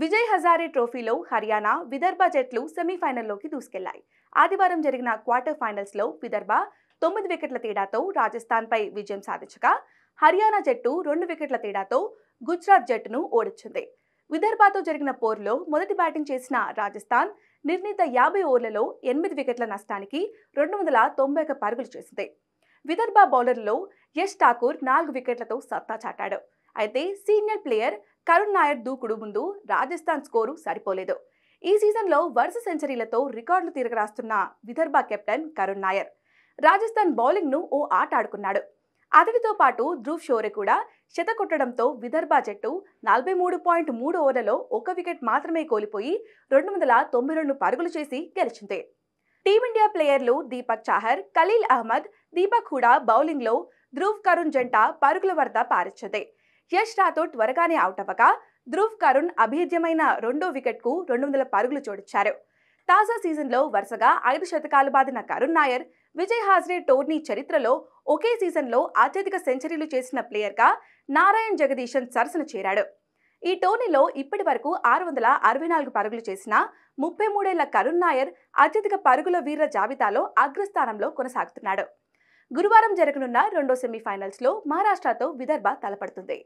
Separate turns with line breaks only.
విజయ్ హజారే ట్రోఫీలో హర్యానా, విదర్భ జట్లు సెమీఫైనల్లోకి దూసుకెళ్లాయి. ఆదివారం జరిగిన క్వార్టర్ ఫైనల్స్లో విదర్భ 9 వికెట్ల తేడాతో రాజస్థాన్పై విజయం సాధించగా, హర్యానా జట్టు 2 వికెట్ల తేడాతో గుజరాత్ జట్టును ఓడించింది. విదర్భతో జరిగిన పోరులో మొదటి బ్యాటింగ్ చేసిన రాజస్థాన్ నిర్ణీత 50 ఓవర్లలో 8 వికెట్ల నష్టానికి 291 పరుగులు చేసింది. విదర్భ బౌలర్లలో యష్ ఠాకూర్ 4 వికెట్లతో సత్తా చాటాడు. అయితే సీనియర్ ప్లేయర్ కరుణ్ నాయర్ దూకుడు ముందు రాజస్థాన్ స్కోరు సరిపోలేదు. ఈ సీజన్లో వరుస సెంచరీలతో రికార్డులు తిరగరాస్తున్న విదర్భ కెప్టెన్ కరుణ్ నాయర్ రాజస్థాన్ బౌలింగ్ను ఓ ఆట ఆడుకున్నాడు. అతడితో పాటు ధ్రువ్ షోరే కూడా శతకొట్టడంతో విదర్భ జట్టు 43.3 ఓవర్లలో 1 వికెట్ మాత్రమే కోల్పోయి 292 పరుగులు చేసి గెలిచింది. టీమిండియా ప్లేయర్లు దీపక్ చాహర్, ఖలీల్ అహ్మద్, దీపక్ హుడా బౌలింగ్లో ధ్రువ్ కరుణ్ జంట పరుగుల వరద పారించింది. యష్ రాథోడ్ త్వరగానే అవుట్ అవ్వగా ధ్రువ్ కరుణ్ అభేద్యమైన 2వ వికెట్కు 200 పరుగులు జోడించారు. తాజా సీజన్లో వరుసగా 5 శతకాలు బాదిన కరుణ్ నాయర్ విజయ్ హాజరే టోర్నీ చరిత్రలో ఒకే సీజన్లో అత్యధిక సెంచరీలు చేసిన ప్లేయర్గా నారాయణ్ జగదీశన్ సరసన చేరాడు. ఈ టోర్నీలో ఇప్పటి వరకు 664 పరుగులు చేసిన 33 ఏళ్ల కరుణ్ నాయర్ అత్యధిక పరుగుల వీరుల జాబితాలో అగ్రస్థానంలో కొనసాగుతున్నాడు. గురువారం జరగనున్న రెండో సెమీఫైనల్స్లో మహారాష్ట్రతో విదర్భ తలపడుతుంది.